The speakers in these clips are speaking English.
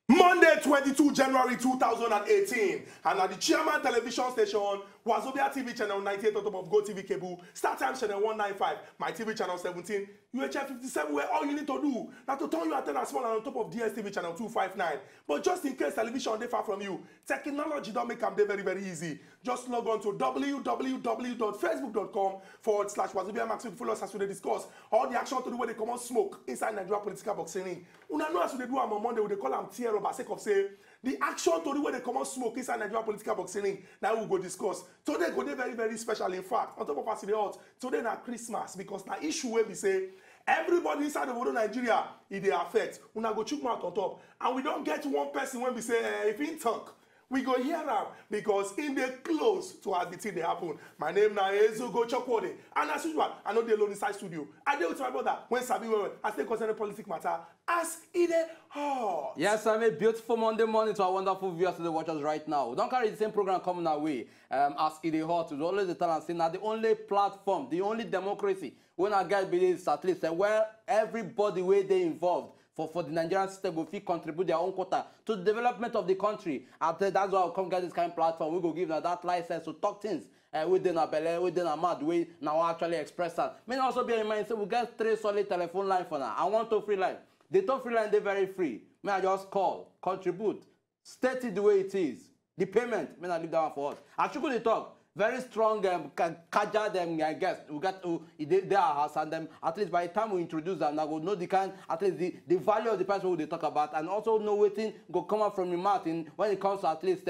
Monday, 22 January 2018, and at the Chairman Television Station, Wazobia TV channel 98 on top of Go TV cable, Star Times channel 195, my TV channel 17, UHF 57, where all you need to do now to turn your antenna small and on top of DSTV channel 259. But just in case television they far from you, technology don't make them very, very easy. Just log on to www.facebook.com/Wazobia Max. Follow us as we discuss all the action to do where they come on smoke inside Nigeria political boxing. Una know as we do on Monday, they call them tear up sake of say the action to do where they come on smoke inside Nigeria political boxing. Now we go discuss. Today go very, very special. In fact, on top of AsEdeyHot, today na Christmas because na issue where we say everybody inside the world Nigeria if they affect. Una go chook mouth on top, and we don't get one person when we say if he talk. We go hear them because in the close to as the thing they happen. My name now is Go Chokwode, and as usual, I know the alone inside studio. I deal with my brother when Sabi well, I stay concerning politics matter AsEdeyHot. Yes, I'm a beautiful Monday morning to our wonderful viewers to the watchers right now. Don't carry the same program coming our way. AsEdeyHot is always the talent scene. Now the only platform, the only democracy when I get believes at least where everybody where they involved. For the Nigerian system will contribute their own quota to the development of the country. And that's why I'll come get this kind of platform. We go give them that license to talk things within a belly, within a mad way. Now actually express that. May also be in mind, so we get 3 solid telephone line for now. I want to free line. The top free line, they're very free. May I just call, contribute, state it the way it is. The payment, may I leave that one for us. Actually, talk. Very strong kaja them guests. We got they are us, and them at least by the time we introduce them, now we know the kind at least the value of the person who they talk about, and also know what thing go come out from the mouth when it comes to at least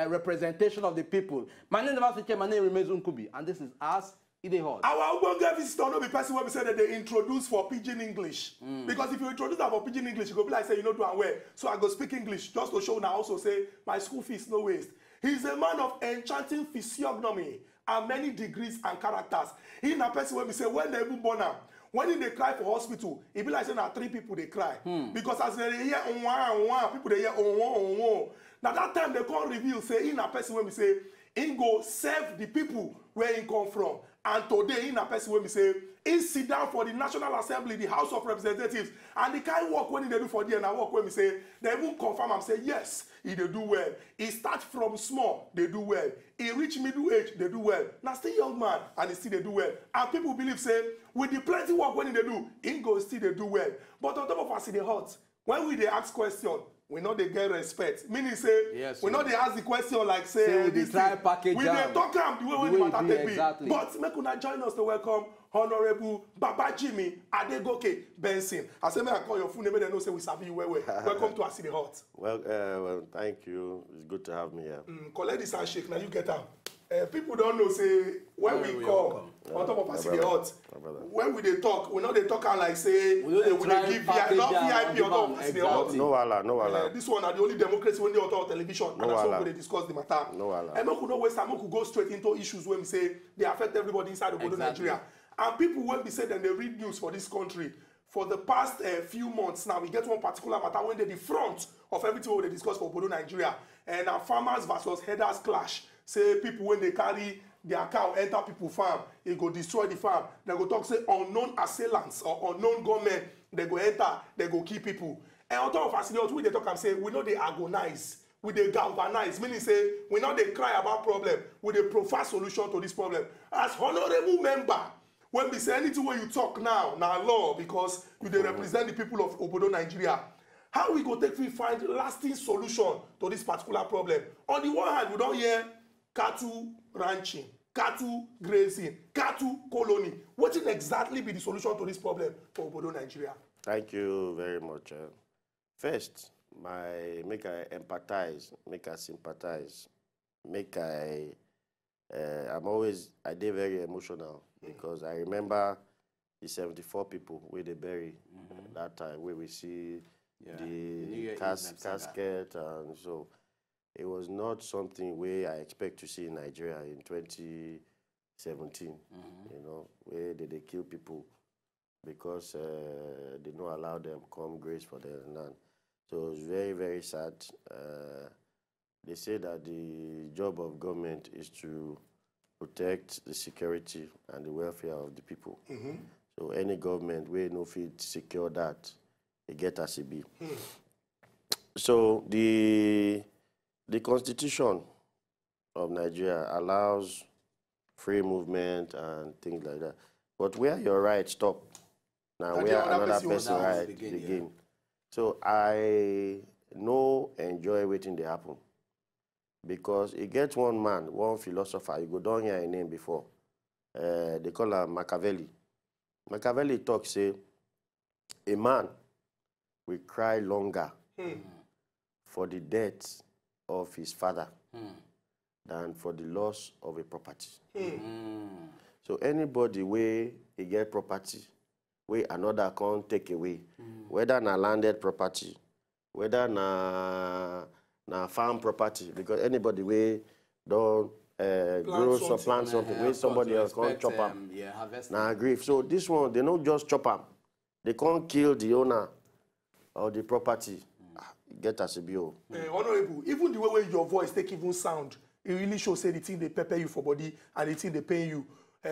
representation of the people. My name is my name remains Unkubi, and this is AsEdeyHot. Our Ubonga visitor no be person where we say that they introduce for pidgin English. Because if you introduce that for pidgin English, you go be like say you know do and well. So I go speak English just to show now also say my school fees no waste. He's a man of enchanting physiognomy and many degrees and characters. He's a person where we say when they even born him, when they cry for hospital, it be like saying that 3 people they cry. Because as they hear people they hear now that time they can't reveal say in a person when we say he go serve the people where he come from. And today in a person when we say he sit down for the National Assembly, the House of Representatives, and the kind of work when they do for the and I work when we say they even confirm and say yes, he they do well. He start from small, they do well. He reach middle age, they do well. Now still young man and he still they do well. And people believe say with the plenty work when they do, he go still they do well. But on top of AsEdeyHot, when we they ask question, we know they get respect. Meaning say yes, we know they ask the question like say this try package we they talk the way the matter take exactly. But make una join us to welcome Honorable Babajimi Benson. I say, may I call your full name and know say we sabi you well. Welcome to AsEdeyHot. Well, thank you. It's good to have me here. Collect this handshake, now you get out. People don't know, say, when we come on top of AsEdeyHot, when we they talk, we know they talk like say, we give VIP on top of AsEdeyHot. No wala. This one are the only democracy when they on top of television, and that's why we discuss the matter. No wala. And we could not waste time, we could go straight into issues when we say they affect everybody inside the world of Nigeria. And people when we say that they read news for this country, for the past few months now, we get one particular matter when they're the front of everything we discuss for Obodo Nigeria. And our farmers versus headers clash. Say people when they carry their cow enter people farm, it go destroy the farm. They go talk say unknown assailants or unknown gunmen, they go enter, they go kill people. And on top of AsEdeyHot, we they talk and say we know they agonize, we they galvanize, meaning say we know they cry about problem, we they provide solution to this problem. As honorable member, when we say anything when you talk now law because you they represent the people of Obodo Nigeria. How we go take we find lasting solution to this particular problem? On the one hand, we don't hear cattle ranching, cattle grazing, cattle colony. What will exactly be the solution to this problem for Obodo Nigeria? Thank you very much. First, make I empathize, make I sympathize, I did very emotional because I remember the 74 people where they bury that time where we see the casket and so it was not something where I expect to see in Nigeria in 2017, you know, where they kill people because they don't allow them come graze for the land. So it's very, very sad. They say that the job of government is to protect the security and the welfare of the people. So any government where no fit secure that, they get as it be. So the Constitution of Nigeria allows free movement and things like that. But where your rights stop, now where another person right begin. So I enjoy waiting to happen. Because it gets one man, one philosopher, you go down here a name before. They call him Machiavelli. Machiavelli talks, say, a man will cry longer for the death of his father than for the loss of a property. So anybody where he get property, where another can't take away, whether na landed property, whether na farm property, because anybody where don't plant something, where somebody else can't chop up. Now grief. So this one, they don't just chop up. They can't kill the owner of the property. Get as a bill. Honorable, even the way your voice take even sound, it really shows say the thing they prepare you for body and the thing they pay you.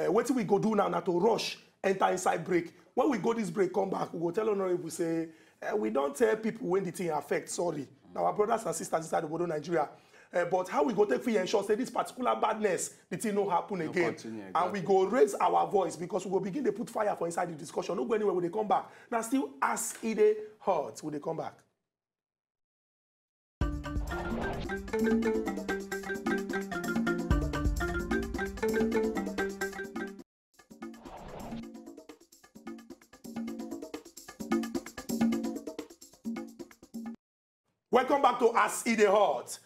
What we go do now to rush, enter inside break. When we go this break, come back, we go tell Honorable say, we don't tell people when the thing affects, sorry. Now our brothers and sisters inside the border Nigeria. But how we go take free ensure say this particular badness, the thing no happen again. Exactly. And we go raise our voice because we will begin to put fire for inside the discussion. No go anywhere when they come back. Now still AsEdeyHot when they come back. Welcome back to AsEdeyHot.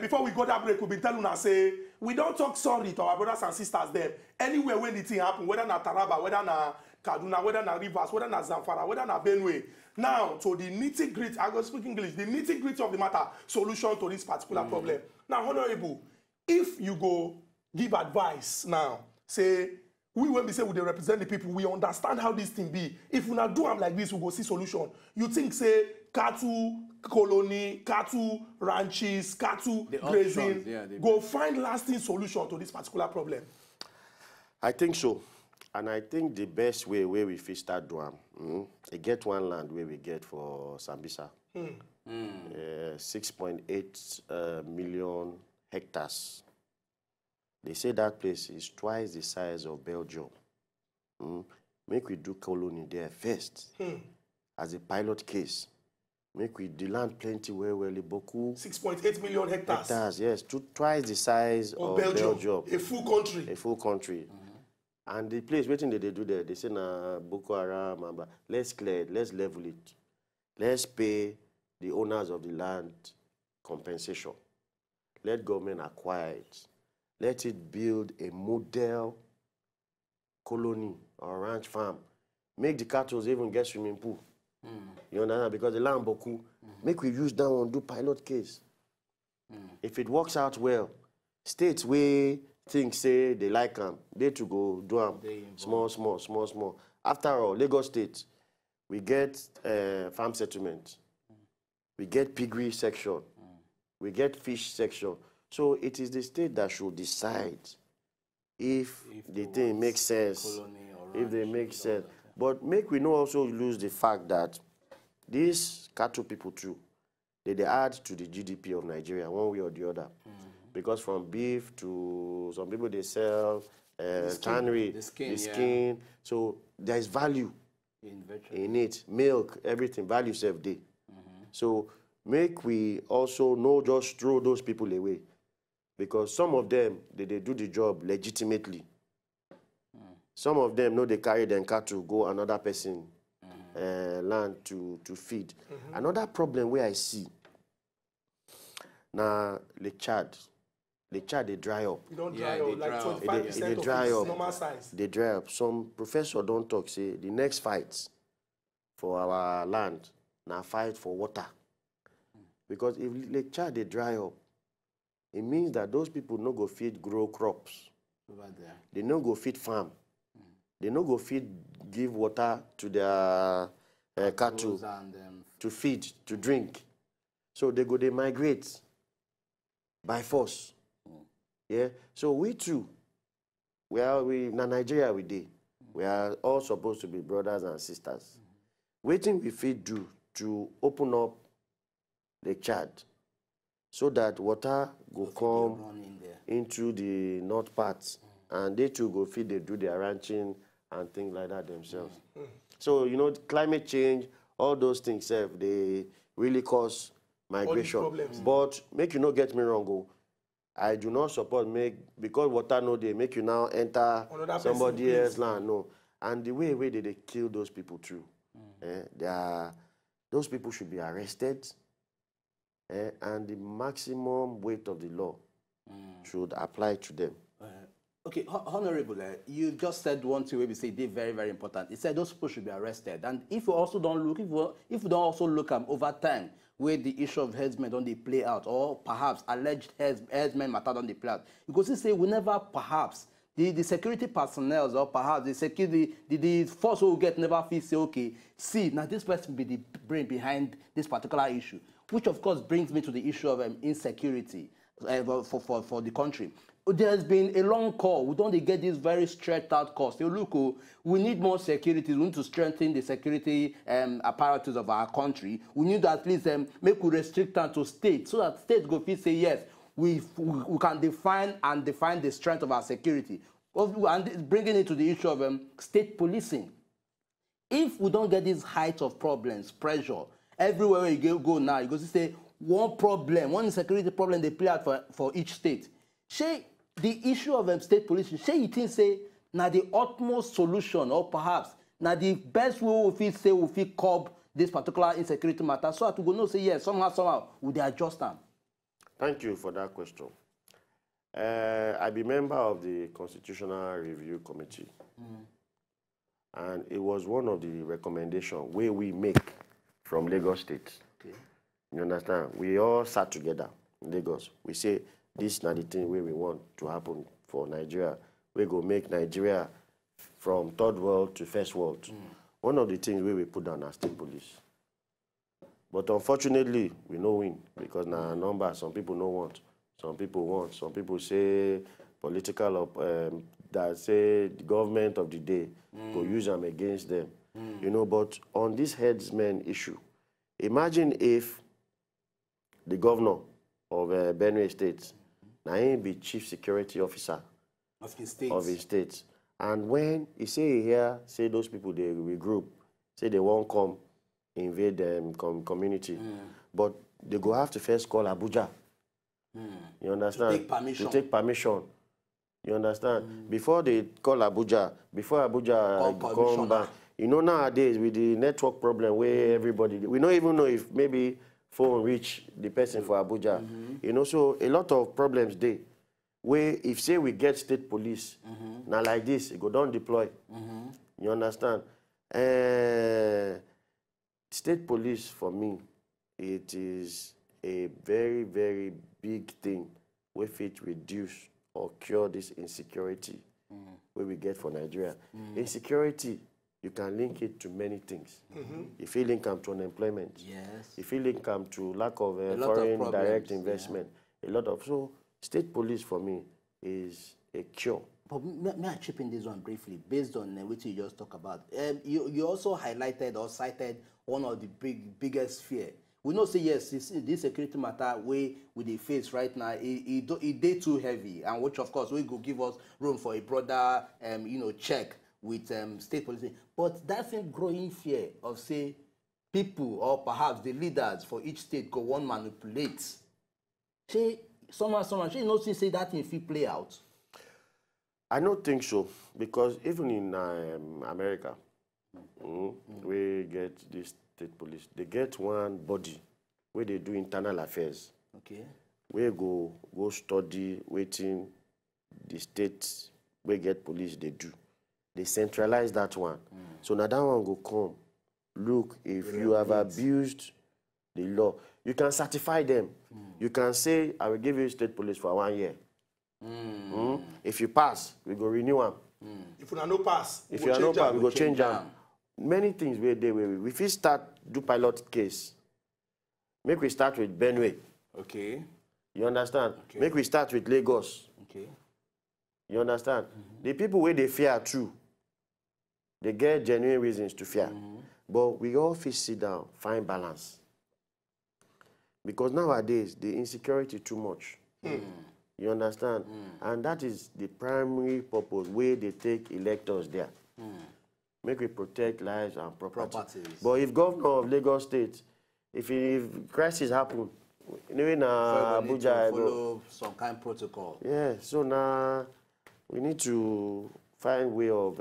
Before we go that break, we'll be telling us, say, we don't talk sorry to our brothers and sisters there. Anywhere when the thing happen, whether na Taraba, whether na Kaduna, whether na Rivers, whether na Zamfara, whether na Benue. Now, to the nitty-gritty, I go speak English, the nitty-gritty of the matter, solution to this particular problem. Now, Honorable, if you go give advice now, say, when we say we represent the people, we understand how this thing be. If we not do them like this, we go see solution. You think, say, cattle colony, cattle ranches, cattle grazing, go find lasting solution to this particular problem? I think so. And I think the best way where we fit start doing, we get one land where we get for Sambisa, 6.8 million hectares. They say that place is twice the size of Belgium. Make we do colony there first as a pilot case. Make we the land plenty where beaucoup. 6.8 million hectares. Hectares, yes, twice the size of Belgium. A full country. A full country. And the place, waiting they do there, they say na Boko Haram, let's clear it, let's level it. Let's pay the owners of the land compensation. Let government acquire it. Let it build a model colony or ranch farm. Make the cattle even get swimming pool. You understand? Because the land beaucoup. Make we use that one, do pilot case. If it works out well, states where things say they like them, they to go do them. Small. After all, Lagos State, we get farm settlement. We get piggery section. We get fish section. So it is the state that should decide if the thing makes sense, if they make sense. But make we not also lose the fact that these cattle people too, they add to the GDP of Nigeria one way or the other. Because from beef to some people they sell tannery, the skin. So there is value in it, milk, everything, value self day. So make we also not just throw those people away. Because some of them, they do the job legitimately. Some of them know they carry their cattle go another person land to feed. Another problem where I see, now Lake Chad, they dry up. You don't dry up, like 25% they of dry its up. normal size. They dry up. Some professor don't talk, say the next fight for our land, now fight for water. Because if Lake Chad they dry up, it means that those people no go feed grow crops. They no go feed farm. they no go feed, give water to their cattle to feed, to drink. So they go, they migrate by force. Yeah. So we too, na Nigeria we dey. We are all supposed to be brothers and sisters. Waiting we fit do to open up the Chad so that water go come into the north parts, and they too go feed, they do their ranching and things like that themselves. So, you know, climate change, all those things, they really cause migration. But make you not get me wrong, I do not support because water no dey, make you now enter somebody else's land, no. And the way they kill those people too, those people should be arrested, and the maximum weight of the law should apply to them. Okay, Honorable, you just said one thing where we say they're very, very important. You said those people should be arrested. And if you also don't look, if you don't also look over time, where the issue of herdsmen don't they play out, or perhaps alleged herdsmen matter don't they play out, you could say whenever perhaps the security personnel or perhaps the force who get never feel say, okay, see, now this person be the brain behind this particular issue, which of course brings me to the issue of insecurity for the country. There's been a long call. We don't get this very stretched out course. You look, we need more security. We need to strengthen the security apparatus of our country. We need to at least make we restrict them to states so that states go feel say yes, we can define the strength of our security. And bringing it to the issue of state policing. If we don't get this height of problems, pressure, everywhere you go now, you go to say one problem, one security problem they play out for each state. Say the issue of state policing, say you think say now the utmost solution, or perhaps now the best way we feel curb this particular insecurity matter, so that we go know say yes, somehow would they adjust them? Thank you for that question. I be member of the Constitutional Review Committee, and it was one of the recommendations where we make from Lagos State. Okay. You understand? We all sat together in Lagos. We say, this is not the thing where we want to happen for Nigeria. We go make Nigeria from third world to first world. One of the things where we put down our state police. But unfortunately, we no win because now number, some people no want, some people want, some people say political, that say the government of the day go use them against them. You know, but on this headsman issue, imagine if the governor of Benue State, now he be chief security officer of his state. And when he say here, say those people they regroup, say they won't come invade them community, but they go have to first call Abuja. You understand? To take permission. You understand? Before they call Abuja, before Abuja come back. You know, nowadays with the network problem where everybody, we don't even know if maybe phone reach the person for Abuja. You know, so a lot of problems there. Where if say we get state police, now like this, it go down deploy. You understand? State police for me, it is a very, very big thing with it reduce or cure this insecurity where we get for Nigeria. Insecurity, you can link it to many things. If you link them to unemployment, if you link them to lack of foreign direct investment, a lot of, so state police for me is a cure. But may I chip in this one briefly, based on what you just talked about? You also highlighted or cited one of the biggest fear. We know say yes, this security matter we face right now, it day too heavy, and which of course will give us room for a broader check with state policy. But that same growing fear of say people or perhaps the leaders for each state go one manipulate. Say someone you know say that thing fit play out. I don't think so, because even in America, we get this state police. They get one body where they do internal affairs. Okay. Where go study, waiting the states where get police they do. They centralize that one. So now that one go come. Look, if you have abused the law, you can certify them. You can say, I will give you state police for 1 year. If you pass, we go renew them. If we no pass, if you no pass, we go change them. Many things we do. We fit start do pilot case. Make we start with Benue. Okay. You understand? Okay. Make we start with Lagos. Okay. You understand? The people where they fear too, they get genuine reasons to fear. But we all fit sit down, find balance. Because nowadays, the insecurity too much. You understand? And that is the primary purpose where they take electors there. Make we protect lives and properties. But if governor of Lagos State, if crisis happen, anyway, Abuja follow some kind of protocol. Yeah, so now we need to find way of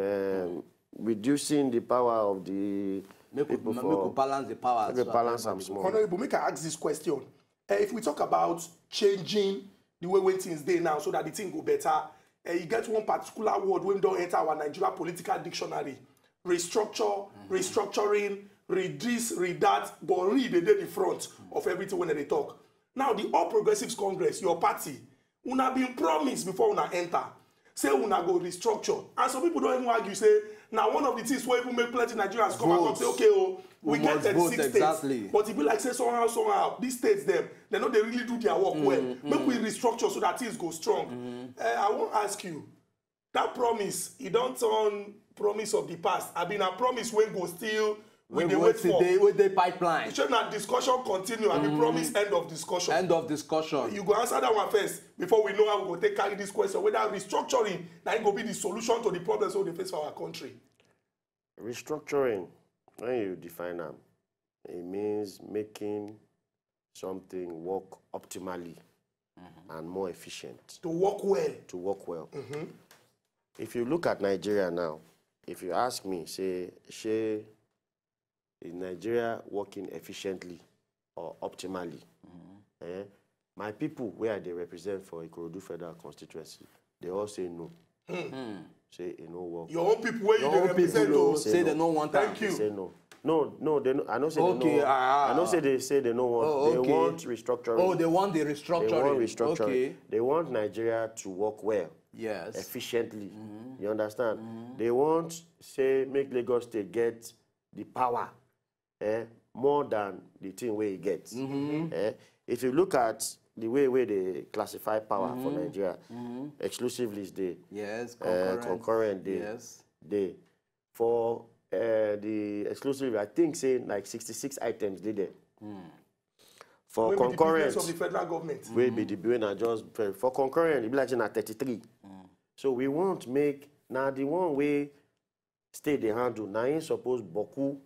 reducing the power of the people. Make we balance the power. Make we balance them small. Honorable, make I ask this question. If we talk about changing the way things dey now so that the thing go better, you get one particular word when don't enter our Nigeria political dictionary. Restructure, restructuring, read this, read that, but read the front of everything when they talk. Now, the All Progressives Congress, your party, una been promised before una enter. Say una go restructure. And some people don't even argue, say, now one of the things where people make plenty Nigerians come and say, okay, oh, we get 36 states. But it be like, say, somehow, these states, they know they really do their work well. Make we restructure so that things go strong. I won't ask you, that promise, it don't turn promise of the past. I mean, a promise when go still with the wait for. With the pipeline. Should not discussion continue and the promise end of discussion. End of discussion. You go answer that one first before we know how we go take carry this question. Whether restructuring now it go be the solution to the problems we face for our country. Restructuring, when you define them, it means making something work optimally and more efficient. To work well. To work well. If you look at Nigeria now, if you ask me, say, is Nigeria working efficiently or optimally? My people, where they represent for Ikorodu Federal Constituency, they all say no. Say it no work. Your own people, where you represent, say they don't want. Thank you. They say no. No, they no, I don't say okay, they no. I don't say they don't want. They want restructuring. Oh, they want the restructuring. They want restructuring. Okay. They want Nigeria to work well. Yes. Efficiently. You understand? They want, say, make Lagos State get the power more than the thing where it gets. If you look at the way they classify power for Nigeria, exclusively is the concurrent day. Yes. Day. For the exclusive, I think say like 66 items they there. For maybe concurrent, the of the federal government. Will be the business just for concurrent, it be like 33. So we won't make now the one way stay the handle. Now ain't supposed Boku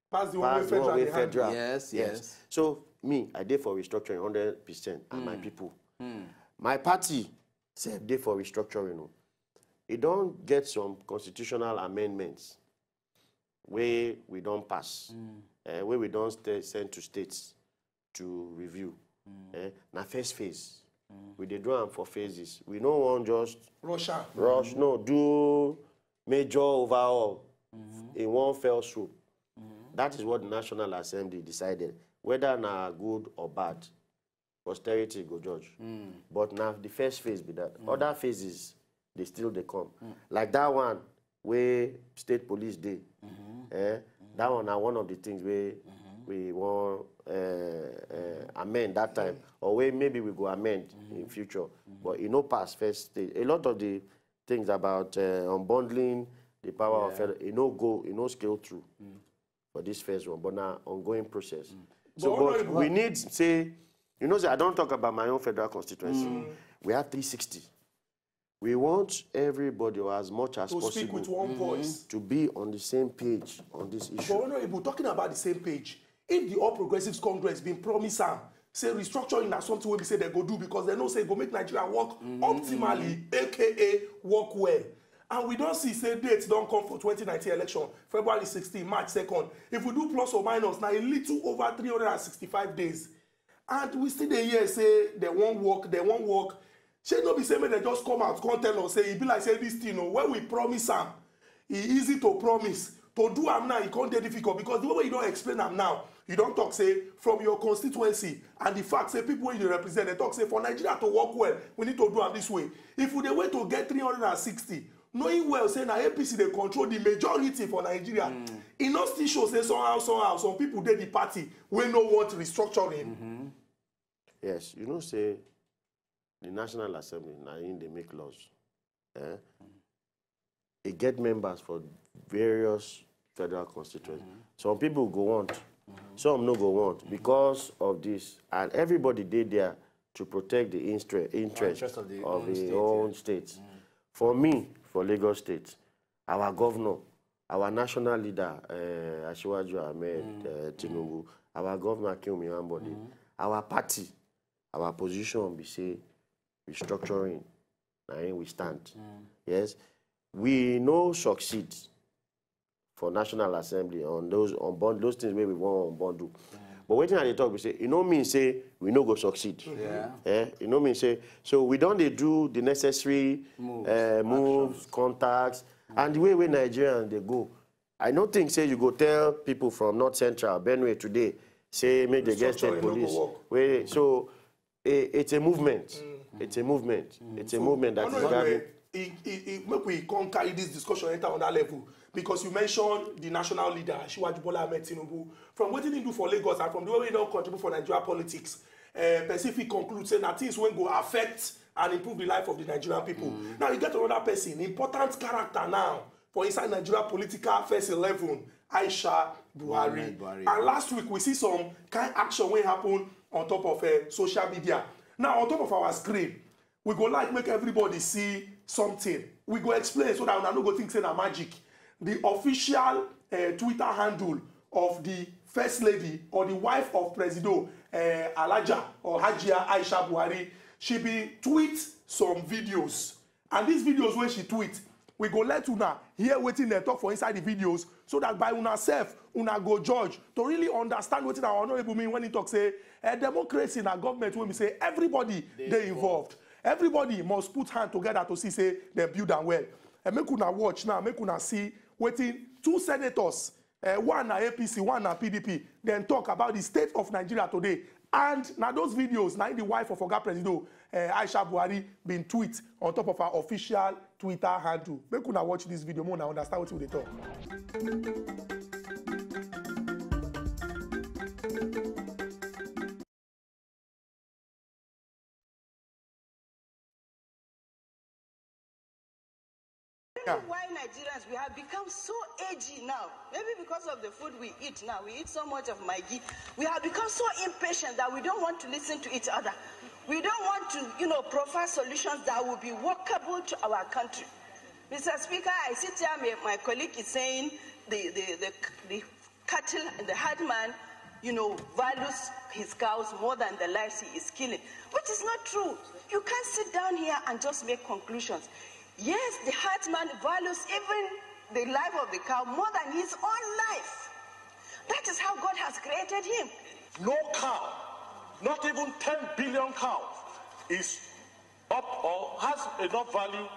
pass the one way federal. Yes. So me, I did for restructuring 100% and my people. My party said they for restructuring. It don't get some constitutional amendments where we don't pass, where we don't send to states to review. Now first phase, we did draw them for phases. We don't want just rush, no, do major overhaul in one fell swoop. That is what the National Assembly decided. Whether na good or bad, posterity go judge. But now the first phase be that. Other phases, they come. Like that one where state police did. That one are one of the things where we want amend that time. Or where maybe we go amend in future. But it no pass first stage. A lot of the things about unbundling the power of federal, it no scale through for this first one. But now ongoing process. So but we need, say, you know, say, I don't talk about my own federal constituency. We have 360. We want everybody, or as much as possible, speak with one voice, to be on the same page on this issue. But Honorable, talking about the same page, if the All Progressives Congress been promised say restructuring na something we say they go do because they know say go make Nigeria work optimally, aka work well. And we don't see say dates don't come for 2019 election, February 16, March 2nd. If we do plus or minus, now a little over 365 days. And we still hear say they won't work. Shey no be say make they just come out, come tell us, say, it be like say this thing, when we promise am, it's easy to promise. To do am now, it can't be difficult because the way you don't explain am now, you don't talk, say, from your constituency and the fact, say, people you represent, they talk, say, for Nigeria to work well, we need to do am this way. If we dey wait to get 360, knowing well saying that APC they control the majority for Nigeria. It not still shows say somehow some people dey the party wey no want restructuring. Yes, you know say the National Assembly na in they make laws. They get members for various federal constituencies. Some people go want, some no go want because of this, and everybody did there to protect the interest of the own states. For me, for Lagos State, our governor, our national leader, Asiwaju Ahmed Tinubu, our governor Akinwumi Ambode, our party, our position be say restructuring, and we stand. Yes, we no succeed for National Assembly on those things where we want on bundle. But waiting at the talk, we say, you know mean say we no go succeed. You know mean say, so we don't do the necessary moves, contacts, and the way Nigerians they go. I don't think say you go tell people from North Central, Benue today, say make the get state police. So it's a movement. It's a movement. It's a movement that is gathering. Make we can't carry this discussion enter on that level. Because you mentioned the national leader, Asiwaju Bola Ahmed Tinubu, from what he do for Lagos and from the way he don't contribute for Nigeria politics, Pacific concludes saying that things won't go affect and improve the life of the Nigerian people. Now you get another person, important character now for inside Nigeria political first 11, Aisha Buhari. And last week we see some kind of action when happen on top of social media. Now on top of our screen, we go like make everybody see something. We go explain so that we no go think say na magic. The official Twitter handle of the First Lady or the wife of Presido Alaja or Hajia Aisha Buhari, she be tweet some videos. And these videos when she tweet, we go let una hear wetin dem talk for inside the videos so that by una self, una go judge to really understand wetin our honorable mean when he talk say democracy in our government when we say everybody they involved. Everybody must put hand together to see say they build am well. And make una watch now, make una see waiting two senators, one na APC, one na PDP, then talk about the state of Nigeria today. And now those videos, now the wife of Oga Presido, Aisha Buhari, been tweet on top of her official Twitter handle. Make una watch this video more and understand what they talk. Why Nigerians, we have become so edgy now. Maybe because of the food we eat now. We eat so much of Maggi. We have become so impatient that we don't want to listen to each other. We don't want to, provide solutions that will be workable to our country. Mr. Speaker, I sit here, my colleague is saying the cattle and the herdman, values his cows more than the lives he is killing. Which is not true. You can't sit down here and just make conclusions. Yes, the herdsman values even the life of the cow more than his own life. That is how God has created him. No cow, not even 10 billion cows, is up or has enough value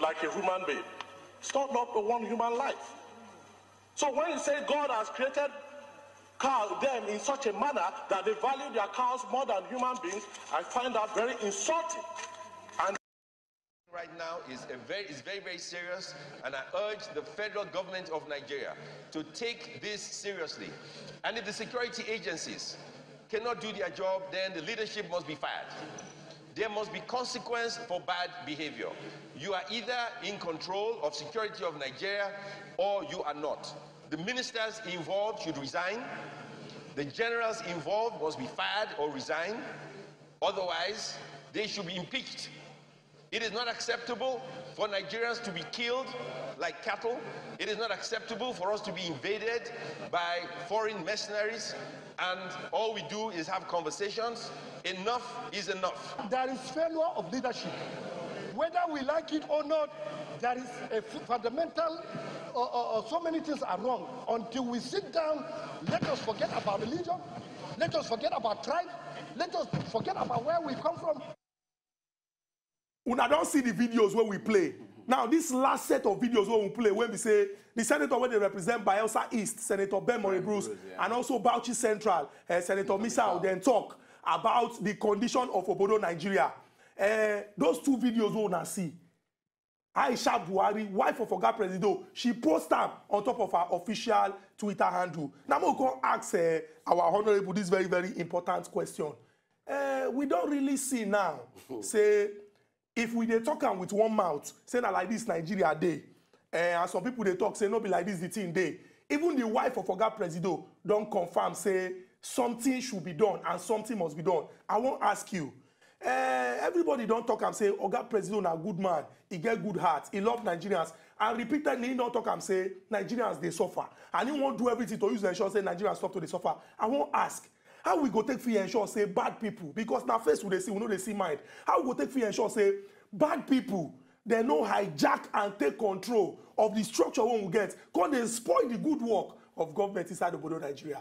like a human being. It's not one human life. So when you say God has created them in such a manner that they value their cows more than human beings, I find that very insulting. Right now is very, very serious, and I urge the federal government of Nigeria to take this seriously. And if the security agencies cannot do their job, then the leadership must be fired. There must be consequence for bad behavior. You are either in control of security of Nigeria or you are not. The ministers involved should resign. The generals involved must be fired or resign. Otherwise, they should be impeached. It is not acceptable for Nigerians to be killed like cattle. It is not acceptable for us to be invaded by foreign mercenaries, and all we do is have conversations. Enough is enough. There is failure of leadership. Whether we like it or not, there is a fundamental, so many things are wrong. Until we sit down, let us forget about religion, let us forget about tribe, let us forget about where we come from. Una don't see the videos when we play. Now, this last set of videos when we play, when we say the senator when they represent Bayelsa East, Senator Ben Bruce, and also Bauchi Central, Senator Misao, then talk about the condition of Obodo Nigeria. Those two videos we una see. Aisha Buhari, wife of Oga Presido, she posted am on top of her official Twitter handle. Now, I'm going to ask our honorable this very, very important question. We don't really see now, say, if we dey talk am with one mouth, say na like this Nigeria dey, and some people they talk, say no be like this the thing dey. Even the wife of Oga Presido don't confirm, say something should be done and something must be done. I won't ask you. Everybody don't talk and say Oga Presido na good man, he get good heart, he love Nigerians, and repeatedly he don't talk and say Nigerians they suffer, and he won't do everything to use the ensure say Nigerians stop to they suffer. I won't ask how we go take free ensure say bad people, because now face we they see, we know they see mind. How we go take free ensure say bad people they no hijack and take control of the structure when we get, because they spoil the good work of government inside the border Nigeria.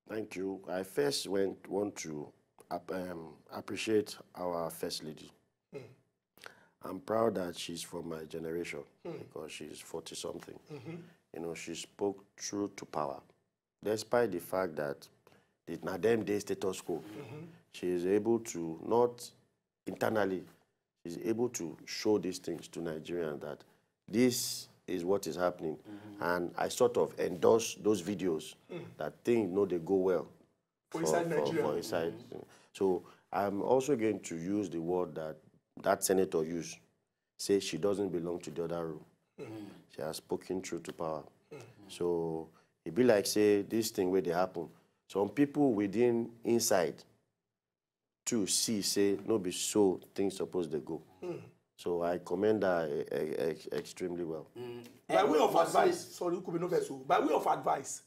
Thank you. I first want to appreciate our First Lady. I'm proud that she's from my generation because she's 40-something. You know, she spoke truth to power. Despite the fact that it's not them day status quo, she is able to, not internally, she's able to show these things to Nigerians that this is what is happening. And I sort of endorse those videos that things they go well for inside. So I'm also going to use the word that senator used. Say she doesn't belong to the other room. She has spoken truth to power. So it be like, say, this thing where they happen. Some people within inside to see, say, no be so things supposed to go. So I commend her extremely well. By way of advice, sorry, you could be no vessel. By way of advice,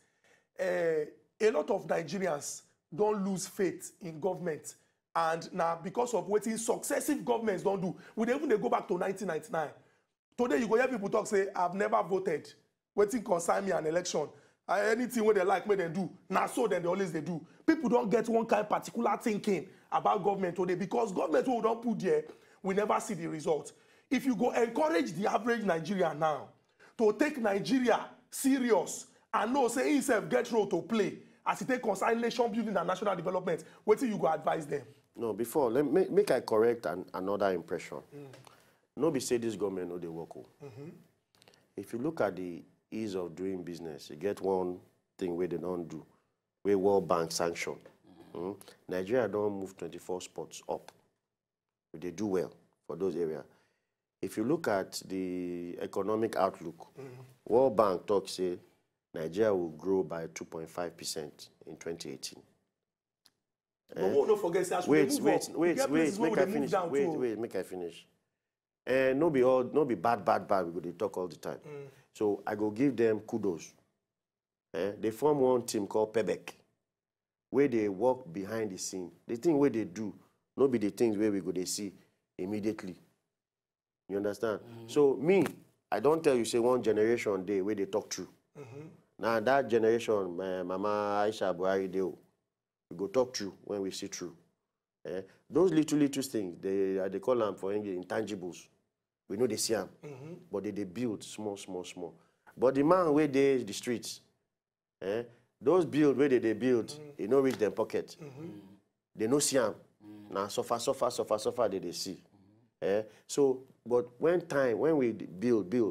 a lot of Nigerians don't lose faith in government. And now, because of what successive governments don't do, we even go back to 1999. Today, you go hear people talk, say, I've never voted. Waiting concern me an election. Anything where they like, me they do. Now, so then they always they do. People don't get one kind of particular thinking about government today, because government who don't put there, we never see the result. If you go encourage the average Nigerian now to take Nigeria serious and know, say, himself get role to play as it take concern nation building and national development, what do you go advise them? No, before, make I correct another impression. No be say this government no dey work. If you look at the ease of doing business, you get one thing where they don't do, where World Bank sanction. Nigeria don't move 24 spots up. They do well for those areas. If you look at the economic outlook, World Bank talks say Nigeria will grow by 2.5% in 2018. Don't forget, wait, make I finish. No be bad, we go talk all the time. So I go give them kudos. They form one team called PEBEC, where they work behind the scene. The thing where they do, no be the things where we go they see immediately. You understand? So me, I don't tell you, say one generation day where they talk true. Now that generation, Mama Aisha Buhari, we go talk true when we see true. Those little things, they call them for English intangibles. We know they see them, but they build small. But the man where they the streets, those build where they build, they no reach their pocket. They no see them. Now suffer, they see. So, but when we build,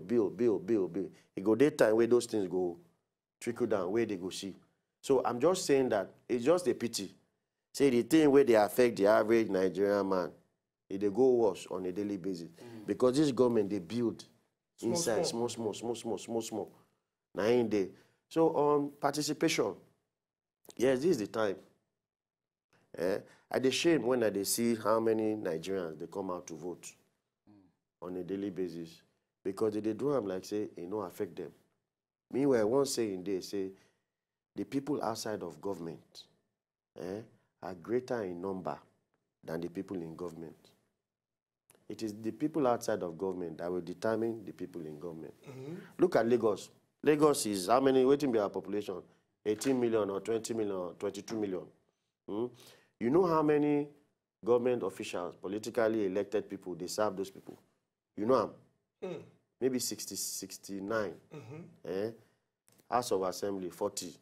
it go daytime where those things go trickle down, where they go see. So I'm just saying that it's just a pity. Say the thing where they affect the average Nigerian man, they go worse on a daily basis. Because this government, they build inside small. Now in there. So on participation, yes, this is the time. I dey shame when I see how many Nigerians they come out to vote on a daily basis. Because they do them like say it no affect them. Meanwhile, one saying they say the people outside of government are greater in number than the people in government. It is the people outside of government that will determine the people in government. Look at Lagos. Lagos is how many, waiting be our population? 18 million or 20 million or 22 million. You know how many government officials, politically elected people, they serve those people? You know them? Maybe 60, 69. House of Assembly, 40.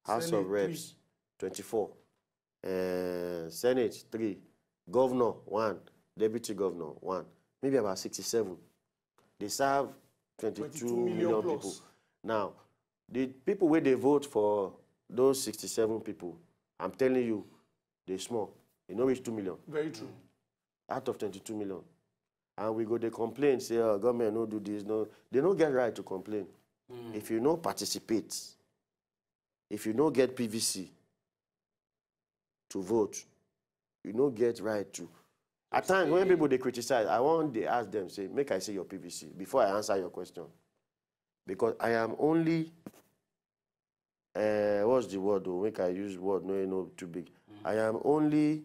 House of Reps, 24. Senate, 3. Governor, 1. Deputy Governor, 1. Maybe about 67. they serve 22 million people. Now, the people where they vote for those 67 people, I'm telling you, they're small. They don't reach 2 million. Very true. Out of 22 million. And we go, they complain, say, oh, government no do this, no. They don't get right to complain. If you don't participate, if you don't get PVC to vote, you don't get right to. At times, when people they criticize, I want to ask them, say, make I say your PVC before I answer your question. Because I am only, what's the word, though? Make I use word, no, too big. I am only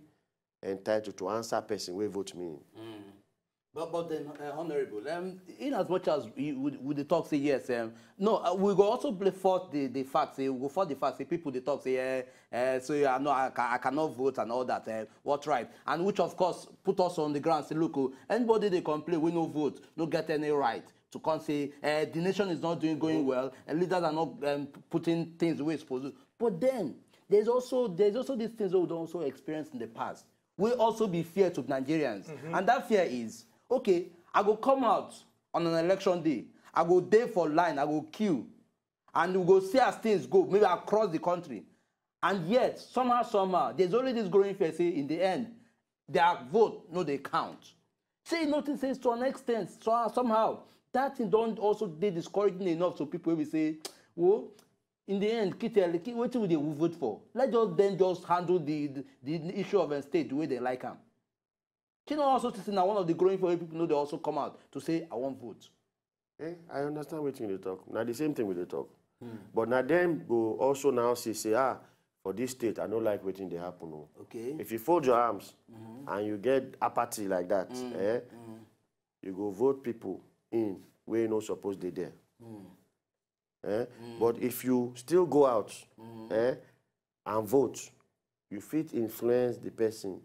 entitled to answer person who vote me. But then, Honorable, in as much as would the talk say yes, no, we go also play forth the facts. We go forth the facts. People they talk say so I cannot vote and all that. What right? And which of course put us on the ground. Say look, anybody they complain we no vote, no get any right to come say the nation is not going well and leaders are not putting things the way it's supposed to. But then there's also these things that we don't also experience in the past. We also be fear to Nigerians, and that fear is. Okay, I go come out on an election day. I go there for line. I go queue. And we go see as things go, maybe across the country. And yet, somehow, there's only this growing fear, say, in the end, their vote, no, they count. Say, nothing says to an extent, so somehow, that thing don't also be discouraging enough so people will say, well, in the end, what will they vote for? Let's just handle the issue of a state the way they like them. You know, also to say now one of the growing for people know they also come out to say I won't vote. I understand what they talk. Now the same thing with the talk. But now them go also now say for this state I don't like waiting they happen. No. Okay. If you fold your arms and you get apathy like that, you go vote people in where you're not supposed to be there. But if you still go out and vote, you fit influence the person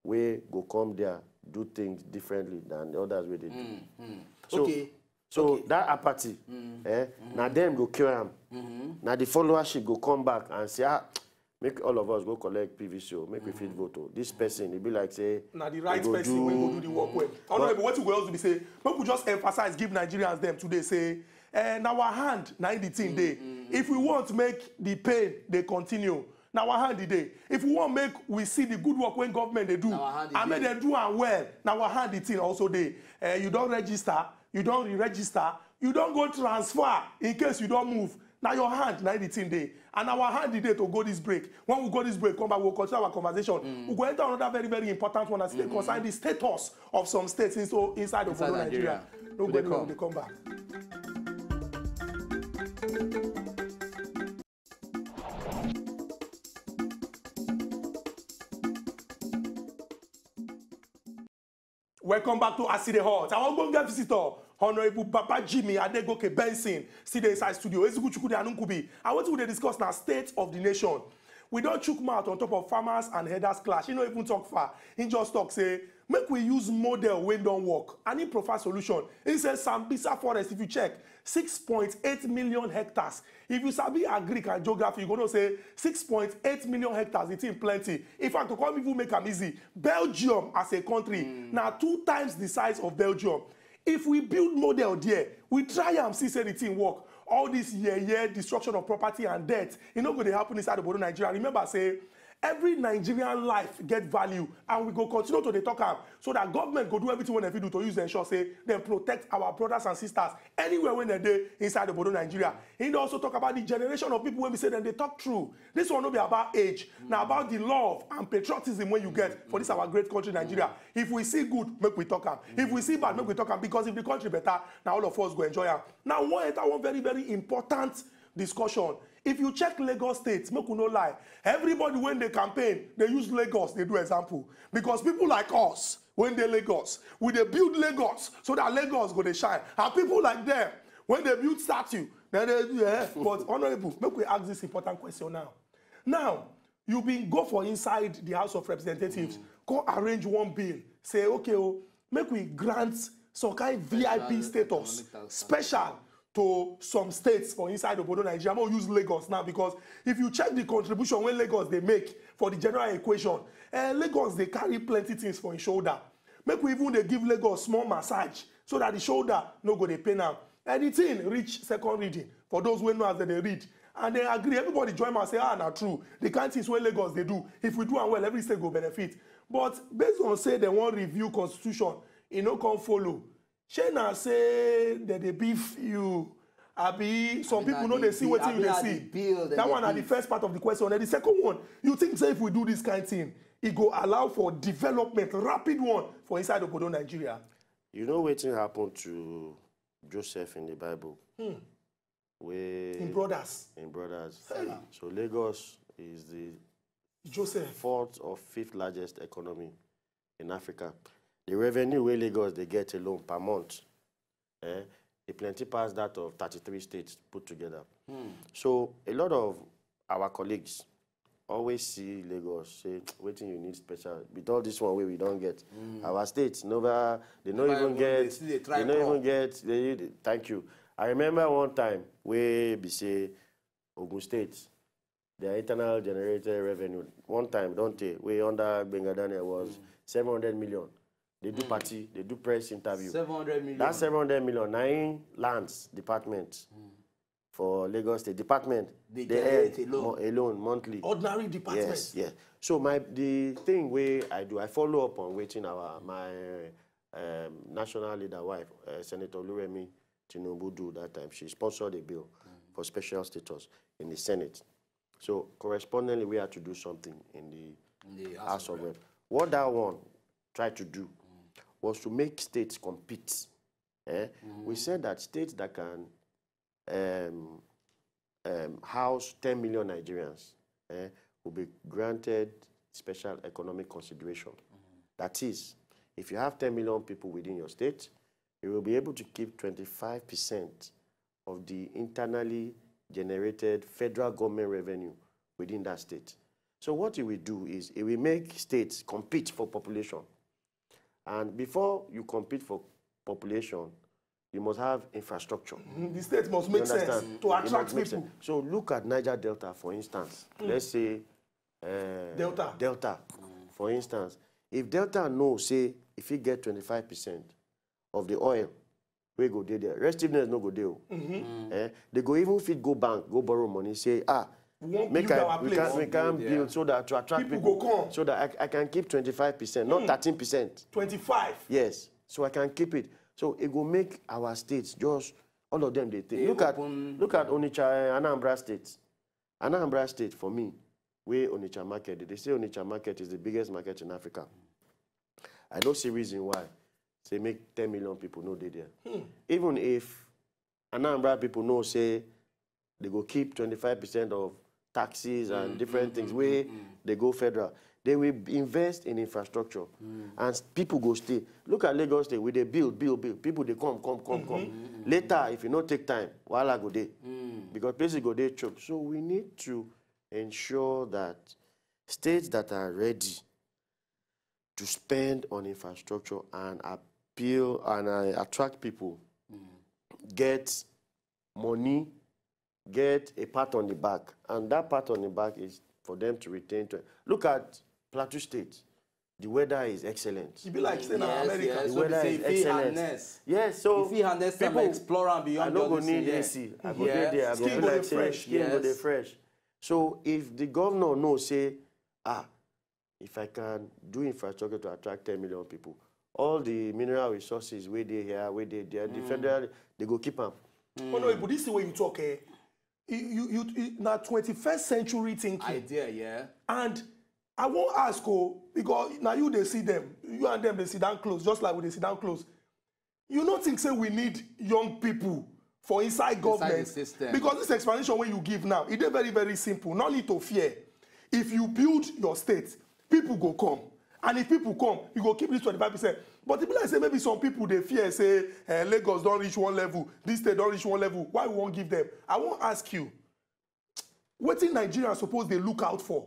where go come there, do things differently than the others where they do. So that apathy, now them go kill them. Now the followership go come back and say, make all of us go collect PVC, make we fit vote. This person, it be like say, now the right person will go do the work well. Honorable, what you go else be say, but we just emphasize, give Nigerians them today say, now our hand, now in the thing day. If we want to make the pain, they continue. Now our hand the day. If we want to make we see the good work when government they do, and make them do and well. Now our hand the thing also day. You don't register, you don't re-register, you don't go transfer in case you don't move. Now your hand now the thing day. And our hand the day to go this break. When we go this break, come back, we'll continue our conversation. We'll go into another very, very important one as they concern the status of some states inside of Nigeria. Nobody will come back. Welcome back to AsEdeyHot. Our Bonga visitor, Honorable Babajimi Benson, see the inside studio. I want to discuss now state of the nation. We don't chook mouth on top of farmers and headers clash. He don't even talk far. He just talk say, make we use model when don't work. And he provide solution. He says Sambisa Forest, if you check, 6.8 million hectares. If you sabi agric and geography, you're going to say 6.8 million hectares. It's in plenty. In fact, to come even make them easy, Belgium as a country, now 2 times the size of Belgium. If we build model there, we try and see say the thing work. All this year destruction of property and debt, it's not going to happen inside the border Nigeria. Remember, say, every Nigerian life get value, and we go continue to talk am so that government go do everything when they do to use the ensure say they protect our brothers and sisters anywhere when they inside the border Nigeria. He also talk about the generation of people when we say them they talk true. This one not be about age, now about the love and patriotism when you get for this our great country Nigeria. If we see good, make we talk am. If we see bad, make we talk am, because if the country better, now all of us go enjoy am. Now one very, very important discussion. If you check Lagos State, make we no lie, everybody when they campaign, they use Lagos, they do example. Because people like us, when they Lagos, we they build Lagos so that Lagos go they shine. And people like them, when they build statue, then they But Honorable, make we ask this important question now. Now, you been go for inside the House of Representatives, go arrange one bill, say, okay, make we grant some kind of VIP status, special to some states for inside the border Nigeria. I'm going to use Lagos now, because if you check the contribution when Lagos they make for the general equation, Lagos they carry plenty things for his shoulder. Make we even they give Lagos small massage so that the shoulder no go dey pain am. Anything reach second reading for those who know as they read. And they agree, everybody join and say, na true. The kind of things where Lagos they do, if we do and well, every state go benefit. But based on say they want review constitution, it no come follow. Shey say that they beef you. Some people know they see what you they see. That one are the first part of the question. And the second one, you think say if we do this kind of thing, it go allow for development, rapid one for inside Obodo Nigeria. You know what happened to Joseph in the Bible? In Brothers. Hey. So Lagos is the fourth or fifth largest economy in Africa. The revenue where Lagos they get alone per month, it plenty past that of 33 states put together. So a lot of our colleagues always see Lagos, say, waiting you need special. With all this one way we don't get. Our states, they don't even get, thank you. I remember one time where we say Ogun State, their internal generated revenue, one time, don't they, way under Benga Daniel was 700 million. They do party, they do press interview. 700 million. That's 700 million, 9 lands department for Lagos State. Department, they earn alone monthly. Ordinary department? Yes, yes. So the thing where I do, I follow up on waiting my national leader wife, Senator Oluremi Tinubu do that time. She sponsored a bill for special status in the Senate. So correspondingly, we had to do something in the House of Rep. What that one tried to do was to make states compete. We said that states that can house 10 million Nigerians will be granted special economic consideration. That is, if you have 10 million people within your state, you will be able to keep 25% of the internally generated federal government revenue within that state. So what it will do is it will make states compete for population. And before you compete for population, you must have infrastructure. The state must make sense to attract people. So look at Niger Delta, for instance. Let's say Delta, for instance. If Delta knows, say, if you get 25% of the oil, we go there. Restiveness no go there. They go even fit go bank, go borrow money, say, we can build so that to attract people go come. So that I can keep 25%, not 13%. 25? Yes. So I can keep it. So it will make our states just, all of them, they think. Look at Onitsha, Anambra State. Anambra State, for me, where Onitsha market, they say Onitsha market is the biggest market in Africa. I don't see reason why. Say make 10 million people know they there. Even if Anambra people know, say, they go keep 25% of taxes and different things where they go federal. They will invest in infrastructure and people go stay. Look at Lagos State, where they build. People, they come. Later, if you don't take time, while I go there. Because places go there choke. So we need to ensure that states that are ready to spend on infrastructure and appeal and attract people get money, get a pat on the back. And that pat on the back is for them to retain. Look at Plateau State. The weather is excellent. It be like saying America. Yes, the weather is excellent. Yes, so if you harness people explore and beyond. I don't go need AC. I go there. I go feel like fresh. Skin go there fresh. So if the governor knows, say, if I can do infrastructure to attract 10 million people, all the mineral resources where they here, where they there, the federal, they go keep them. Oh no, but this is the way you talk. You now 21st century thinking. Idea, And I won't ask, because now they see them, you and them, they sit down close, just like when they sit down close. You don't think, say, we need young people for inside government? System. Because this explanation when you give now, it is very, very simple. No need to fear. If you build your state, people go come. And if people come, you go keep this 25%. But people like say maybe some people they fear, say, Lagos don't reach one level, this state don't reach one level. Why we won't give them? I won't ask you. What in Nigeria suppose they look out for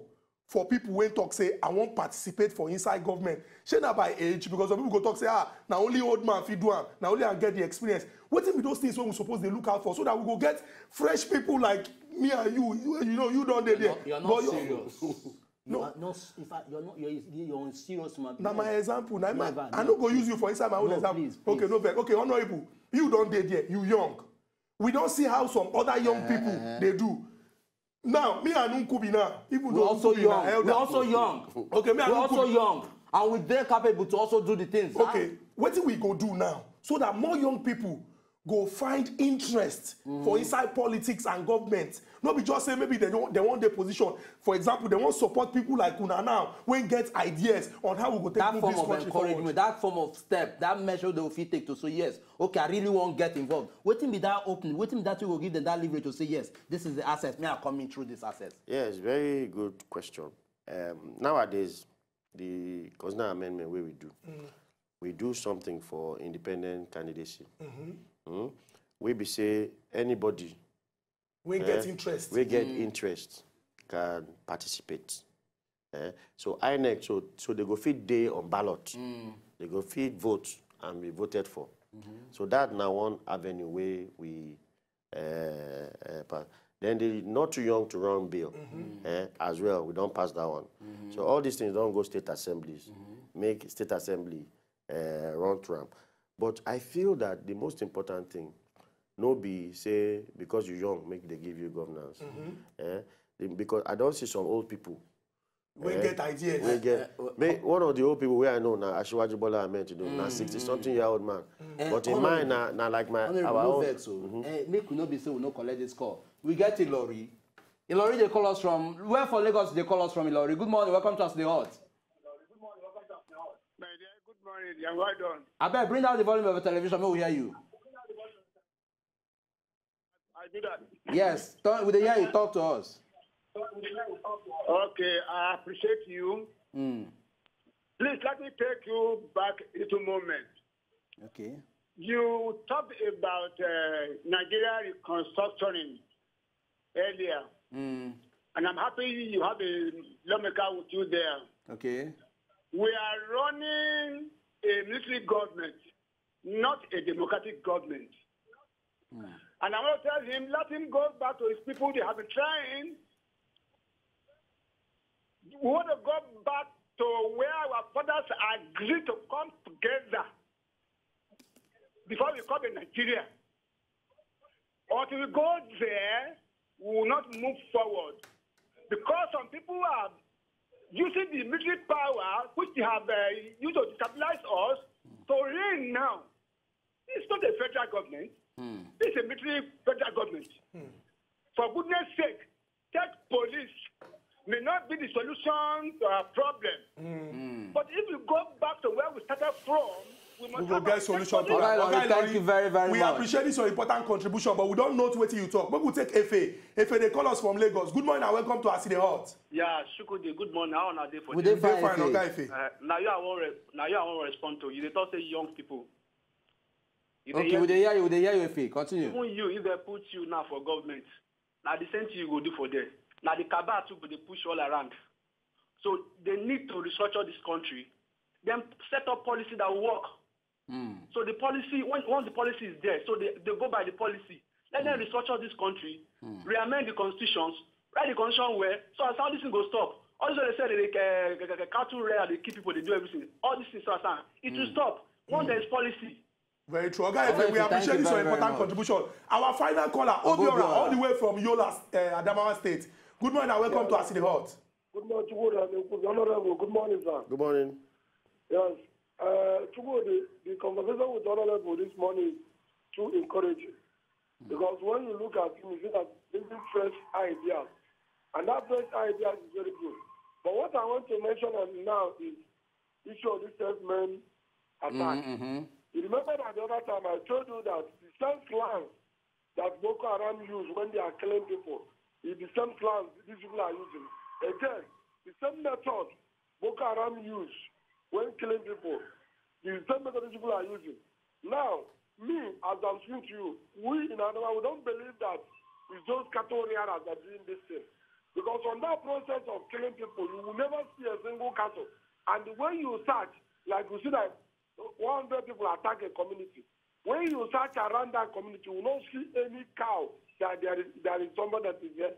people when talk say, I won't participate for inside government. Shey na by age, because some people go talk say, now only old man fit do am, now only I get the experience. What if those things when we suppose they look out for so that we go get fresh people like me and you don't there. You're not serious. No, in fact, you're on serious man. Now my example, now I don't go use you for inside my own example. Please. Okay, no, okay, honorable. You don't date yet. You young. We don't see how some other young people they do. Now, me and Nkubi now, even we're also young. We're also young. Okay, me and we're also young, and we're there capable to also do the things. Okay, what do we go do now so that more young people go find interest for inside politics and government? Not be just say maybe they want their position. For example, they want support people like Una now when get ideas on how we go take that form this of country encouragement, forward. that form of step, that measure they will take to say yes. Okay, I really want to get involved. Waiting be that open. Waiting that we will give them that leverage to say yes. This is the assets. Me are coming through this assets. Yes, very good question. Nowadays, the constitutional amendment where we do something for independent candidacy. We be say anybody we get interest. We get interest can participate. So INEC, so they go feed day on ballot. They go feed vote and be voted for. So that now one avenue where we then the not too young to run bill as well. We don't pass that one. So all these things don't go state assemblies. Make state assembly run through them. But I feel that the most important thing, no be say because you're young, make they give you governance. Because I don't see some old people. We get ideas. We get one of the old people where I know now, Asiwaju Bola Ahmed to do now 60-something-year-old man. But in mine now like my our own. Make we no be say we no collect this call. We get Ilori. Ilori they call us from where for Lagos they call us from Ilori. Good morning, welcome to AsEdeyHot. My dear, good morning. Yeah, well done. I better bring down the volume of the television. May we hear you. I do that. Yes, with the hear you talk to us. Okay, I appreciate you. Please let me take you back into a moment. Okay. You talked about Nigeria reconstructing earlier. And I'm happy you have a lawmaker with you there. Okay. We are running a military government, not a democratic government. And I want to tell him, let him go back to his people. They have been trying. We want to go back to where our fathers agreed to come together before we come to Nigeria. Until we go there, we will not move forward. Because some people are using the military power, which they have used to destabilize us, to reign now. It's not a federal government. It's a military federal government. For goodness sake, take police may not be the solution to our problem. But if we go back to where we started from, we will get solution to that. Thank you very, very much. We appreciate this your important contribution, but we don't know what you talk. Maybe we'll take Efe. Efe, they call us from Lagos. Good morning and welcome to AsEdeyHot. Yeah, Shukudi, good morning. How are they for you? Fine, okay, Efe. Now you won't respond to you. They talk say young people. Okay, would they hear you, Efe? Continue. Even you, if they put you now for government, now the same thing you go do for them. Now the cabal too, but they push all around. So they need to restructure this country, then set up policy that will work. So the policy, once the policy is there, so they go by the policy. Let them restructure this country, reamend the constitutions, write the constitution where, so as how this thing go stop. Also they say they cattle rare, they keep people, they do everything. All these things, it will stop once there is policy. Very true. Okay, we appreciate this your important contribution. Our final caller, Obiora, all the way from Yola, Adamawa State. Good morning and welcome to AsEdeyHot. Good morning, Honorable. Good morning, sir. Good morning. Yes. The conversation with Honorable this morning is too encouraging. Because when you look at him, you see that this is fresh ideas. And that fresh ideas is very good. But what I want to mention now is issue of this self-man attack. You remember that the other time I told you that the same slang that Boko Haram use when they are killing people is the same slang these people are using. Again, the same method Boko Haram use when killing people is the same method these people are using. Now, me, as I'm speaking to you, we in Adama, we don't believe that it's those cattle rearers that are doing this thing. Because on that process of killing people, you will never see a single cattle. And when you search, like you see that 100 people attack a community. When you search around that community, you will not see any cow that there is somebody that is there.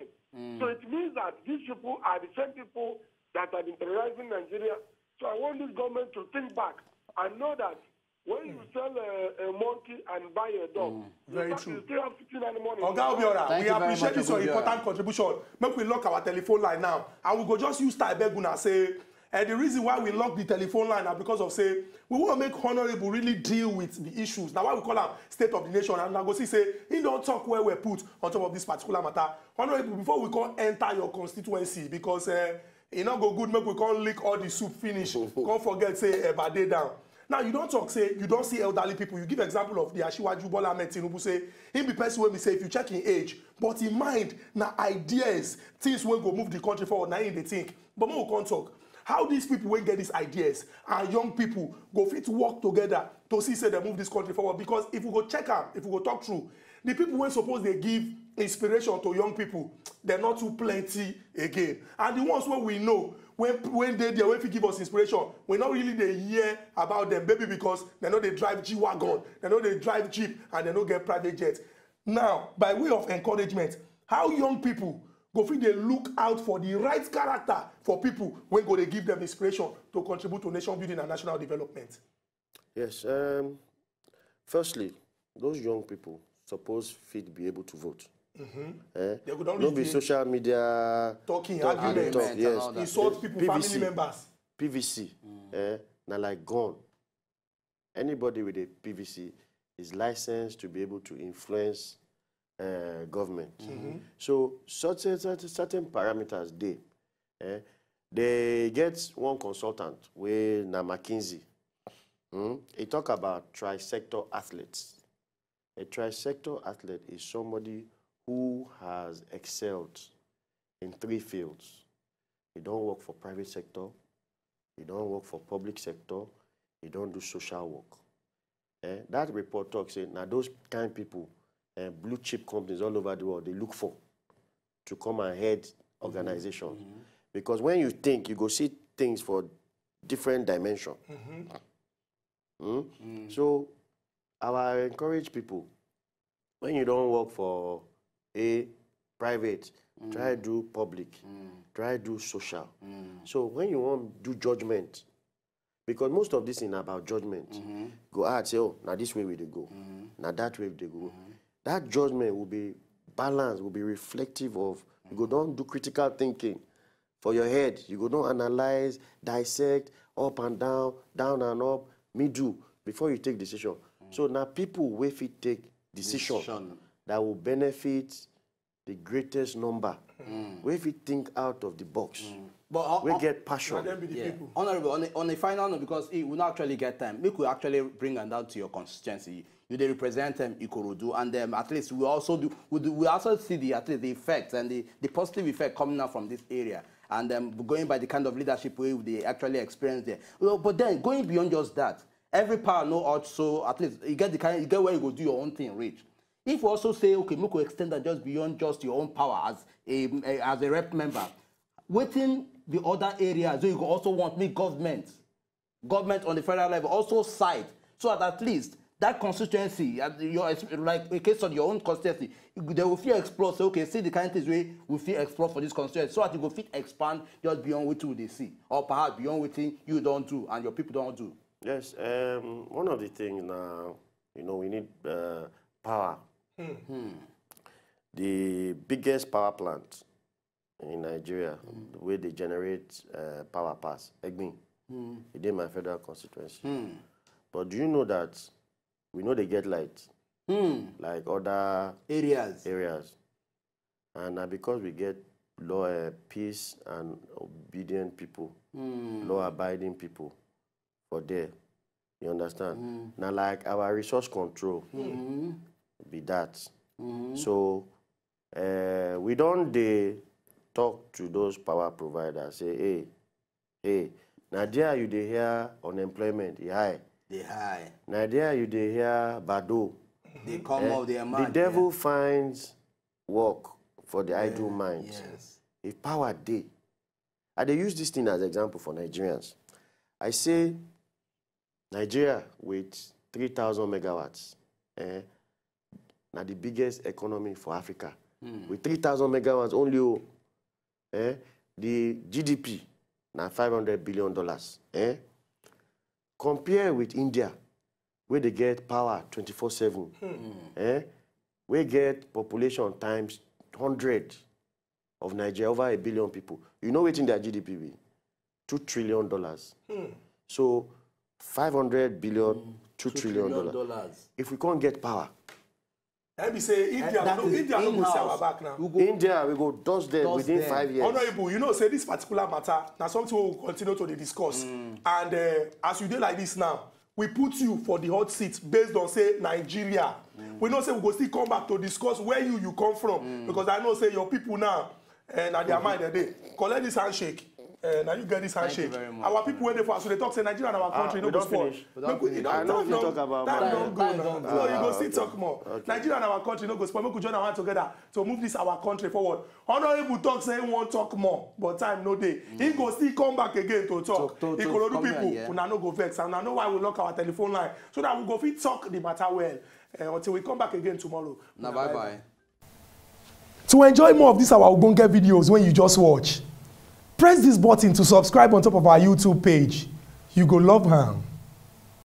So it means that these people are the same people that are terrorizing Nigeria. So I want this government to think back and know that when you sell a monkey and buy a dog, Very you true. still have 15 animals. Oga Obiora, we appreciate this your important contribution. Make we lock our telephone line now, and we go just use Taibeguna say. And the reason why we lock the telephone line is because of say we want to make Honorable really deal with the issues. Now why we call him State of the Nation, and I go see say he don't talk where we're put on top of this particular matter. Honorable, before we can enter your constituency, because it not go good, make we can't lick all the soup finish. Can't forget say about day down. Now you don't talk say you don't see elderly people. You give example of the Asiwaju Bola Ahmed Tinubu say him be person when we say if you check in age, but in mind now ideas things will go move the country forward. Now in they think, but we can't talk. How these people will get these ideas and young people go fit to work together to see say they move this country forward. Because if we go check out, if we go talk through, the people when suppose they give inspiration to young people, they're not too plenty again. And the ones where we know when they when they give us inspiration, we're not really they hear about them, maybe because they know they drive G-Wagon, they know they drive Jeep, and they don't get private jets. Now, by way of encouragement, how young people go fit they look out for the right character for people when go they give them inspiration to contribute to nation building and national development? Yes. Firstly, those young people suppose fit be able to vote. Don't be social media talking, arguments, yes. Insult people, PVC, family members. PVC, now like gone. Anybody with a PVC is licensed to be able to influence government. So certain parameters they get one consultant with McKinsey. He talk about tri-sector athletes. A tri-sector athlete is somebody who has excelled in 3 fields. He don't work for private sector, he don't work for public sector, he don't do social work. That report talks saying now those kind of people blue chip companies all over the world, they look for to come and head organizations. Because when you think, you go see things for different dimensions. So I encourage people, when you don't work for a private, try to do public, try to do social. So when you want to do judgment, because most of this is about judgment, go out, say, oh, now this way we go, now that way they go. That judgment will be balanced, will be reflective of, you go don't do critical thinking for your head. You go don't analyze, dissect, up and down, down and up, middle, before you take decision. So now people will fit take decision that will benefit the greatest number. We fit think out of the box. But we get passion. Honorable, on a final note, because it will not actually get time, we could actually bring them down to your constituency. You they represent them, Ikorodu, and at least we also do. We also see the effects and the positive effect coming out from this area, and going by the kind of leadership way they actually experience there. Well, but then going beyond just that, every power know also at least you get where you go do your own thing, reach. If you also say, okay, we could extend that just beyond just your own power as a rep member, within the other areas, so you could also want me government on the federal level also side, so that at least that constituency, like in case of your own constituency, they will feel explore. Say, okay, see the kind of things we feel explore for this constituency, so that you go fit expand just beyond what they see, or perhaps beyond what you don't do and your people don't do. Yes, one of the things now, we need power. The biggest power plant in Nigeria, the way they generate power pass, Egbin, it did my federal constituency. But do you know that we know they get light, like other areas, and because we get law, peace and obedient people, law-abiding people for there, you understand? Now, like our resource control, be that. So we don't talk to those power providers, say, hey, now there you dey hear unemployment, high. They high. Now there you dey hear Bado. They come out their mind. The devil finds work for the idle minds. Yes. If power dey. I dey use this thing as example for Nigerians. I say Nigeria with 3,000 megawatts, now the biggest economy for Africa. With 3,000 megawatts only, the GDP now $500 billion. Compare with India, where they get power 24/7. We get population times 100 of Nigeria, over 1 billion people. You know what in their GDP be? $2 trillion. So 500 billion, $2 trillion. If we can't get power, let me say India no go see our back now. India, we go dust them within 5 years. Honorable, you know, say this particular matter, now something we will continue to discuss. And as you do like this now, we put you for the hot seat based on, say, Nigeria. We know, say, we go still come back to discuss where you come from. Because I know, say, your people now, and at their mind, they collect this handshake. Now you get this handshake. Our people, when they for us, so they talk, say, Nigeria and our country, no go spoil. I know if you talk about that don't go now. So you go still talk more. Okay. Nigeria and our country, no go spoil. We could join our hand together to move this our country forward. Honorable talk, say, he won't talk more, but time no day. He go still come back again to talk. He go do people, who no go vex. And I know why we lock our telephone line, so that we go fit talk the matter well until we come back again tomorrow. Now bye-bye. To enjoy more of these our Ogbonge videos when you just watch, press this button to subscribe on top of our YouTube page. You go love her.